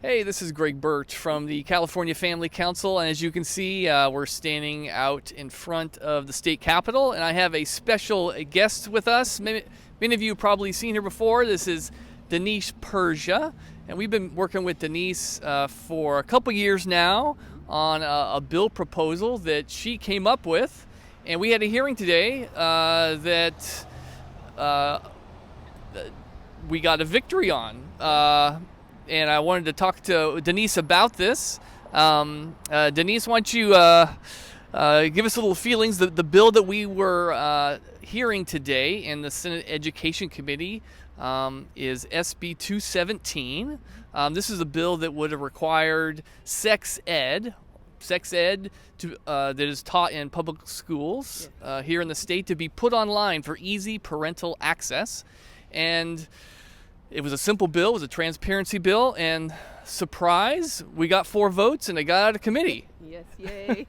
Hey, this is Greg Birch from the California Family Council, and as you can see, we're standing out in front of the state capitol, and I have a special guest with us. Many of you have probably seen her before. This is Denise Pursche, and we've been working with Denise for a couple years now on a bill proposal that she came up with, and we had a hearing today that we got a victory on. And I wanted to talk to Denise about this. Denise, why don't you give us a little feelings? The bill that we were hearing today in the Senate Education Committee is SB 217. This is a bill that would have required sex ed to, that is taught in public schools here in the state to be put online for easy parental access. And it was a simple bill, it was a transparency bill, and surprise, we got 4 votes and it got out of committee. Yes, yay.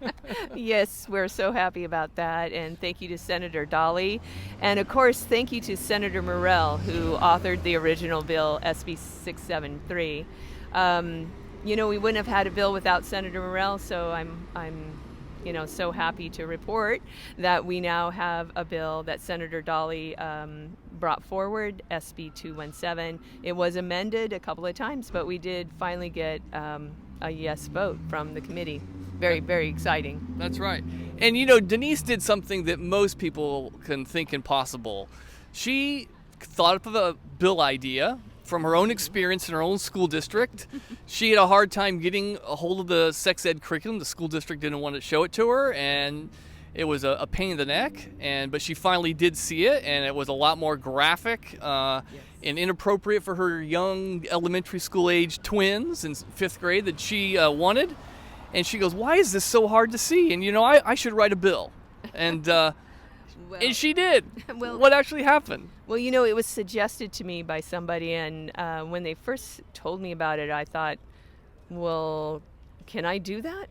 Yes, we're so happy about that, and thank you to Senator Dahle. And of course, thank you to Senator Morell, who authored the original bill, SB 673. We wouldn't have had a bill without Senator Morell, so I'm so happy to report that we now have a bill that Senator Dahle brought forward, SB 217. It was amended a couple of times, but we did finally get a yes vote from the committee. Very, very exciting. That's right. And Denise did something that most people can think impossible. She thought up of a bill idea from her own experience in her own school district. She had a hard time getting a hold of the sex ed curriculum. The school district didn't want to show it to her, and it was a pain in the neck. But she finally did see it, and it was a lot more graphic and inappropriate for her young elementary school age twins in 5th grade that she wanted. And she goes, "Why is this so hard to see? And I should write a bill." And and she did. Well, what actually happened? Well, it was suggested to me by somebody, and when they first told me about it, I thought, well, can I do that?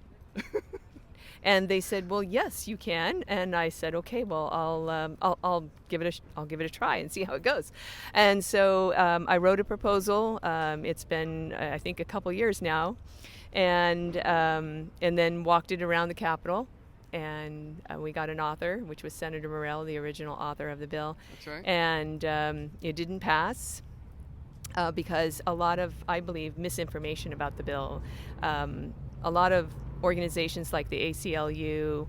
And they said, well, yes, you can. And I said, okay, well, I'll give it a try and see how it goes. And so I wrote a proposal. It's been, I think, a couple years now, and then walked it around the Capitol. And we got an author, which was Senator Morell, the original author of the bill. That's right. And it didn't pass because a lot of, I believe, misinformation about the bill. A lot of organizations like the ACLU,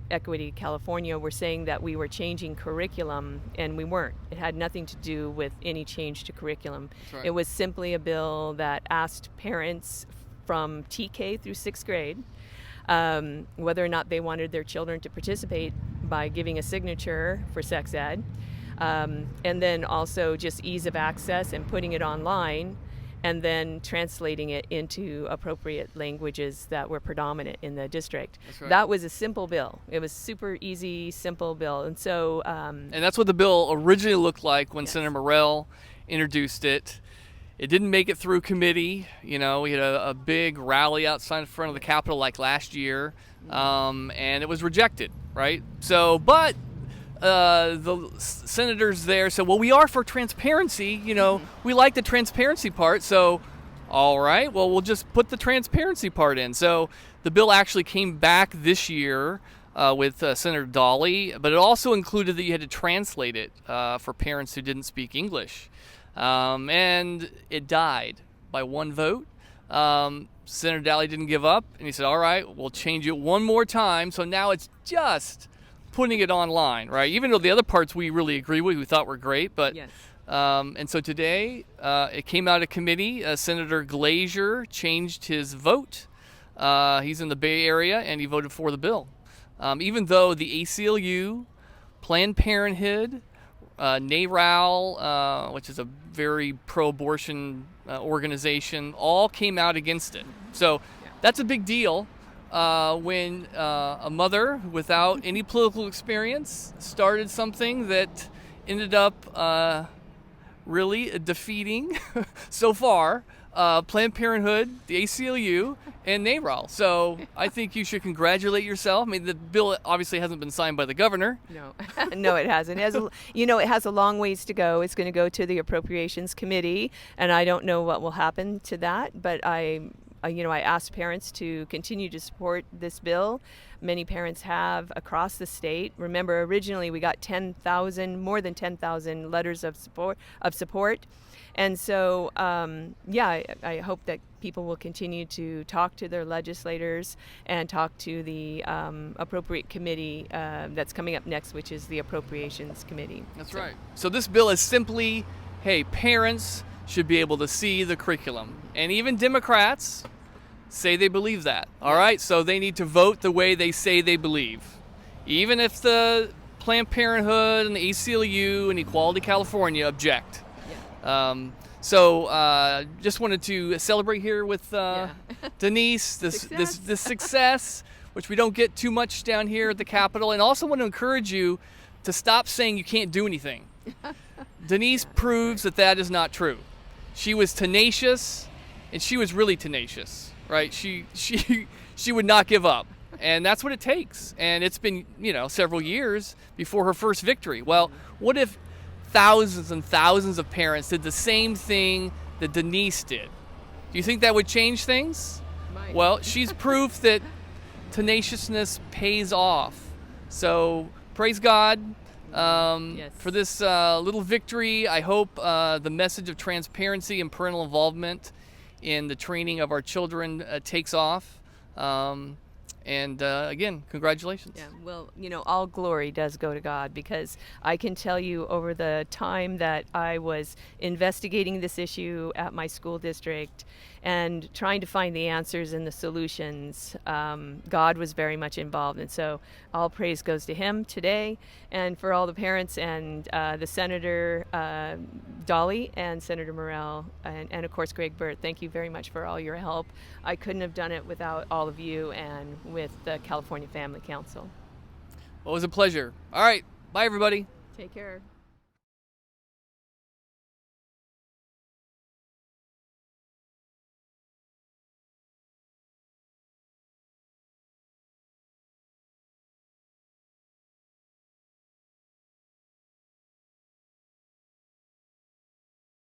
Equity California, were saying that we were changing curriculum, and we weren't. It had nothing to do with any change to curriculum. That's right. It was simply a bill that asked parents from TK through 6th grade whether or not they wanted their children to participate by giving a signature for sex ed, and then also just ease of access and putting it online, and then translating it into appropriate languages that were predominant in the district. That's right. That was a simple bill. It was super easy, simple bill. And so and that's what the bill originally looked like when Senator Morell introduced it. It didn't make it through committee. We had a big rally outside in front of the Capitol like last year, and it was rejected, right? So, but the senators there said, well, we are for transparency. We like the transparency part. So, all right, well, we'll just put the transparency part in. So the bill actually came back this year with Senator Dahle, but it also included that you had to translate it for parents who didn't speak English. And it died by 1 vote. Senator Dahle didn't give up, and he said, all right, we'll change it one more time. So now it's just putting it online, right? Even though the other parts we really agree with, we thought were great. But yes. And so today it came out of committee. Senator Glazer changed his vote. He's in the Bay Area, and he voted for the bill. Even though the ACLU, Planned Parenthood, NARAL, which is a very pro-abortion organization, all came out against it. So that's a big deal when a mother without any political experience started something that ended up really defeating so far Planned Parenthood, the ACLU, and NARAL. So I think you should congratulate yourself. I mean, the bill obviously hasn't been signed by the governor. No, no, it hasn't. It has a long ways to go. It's going to go to the Appropriations Committee, and I don't know what will happen to that. But I asked parents to continue to support this bill. Many parents have across the state. Remember, originally we got more than 10,000 letters of support. And so, I hope that people will continue to talk to their legislators and talk to the appropriate committee that's coming up next, which is the Appropriations Committee. That's right. So this bill is simply, hey, parents should be able to see the curriculum. And even Democrats say they believe that. All right? So they need to vote the way they say they believe. Even if the Planned Parenthood and the ACLU and Equality California object. Just wanted to celebrate here with Denise this success, which we don't get too much down here at the Capitol, and also want to encourage you to stop saying you can't do anything. Denise proves that is not true. She was tenacious, and she was really tenacious, right? She would not give up, and that's what it takes. And it's been several years before her first victory. Well, what if thousands and thousands of parents did the same thing that Denise did? Do you think that would change things? Might. Well, she's proof that tenaciousness pays off. So praise God for this little victory. I hope the message of transparency and parental involvement in the training of our children takes off. Again, congratulations. Yeah, well, all glory does go to God, because I can tell you over the time that I was investigating this issue at my school district and trying to find the answers and the solutions, God was very much involved. And so all praise goes to him today, and for all the parents and the Senator Dahle and Senator Morell and of course Greg Burt. Thank you very much for all your help. I couldn't have done it without all of you and with the California Family Council. Well, it was a pleasure. All right. Bye, everybody. Take care.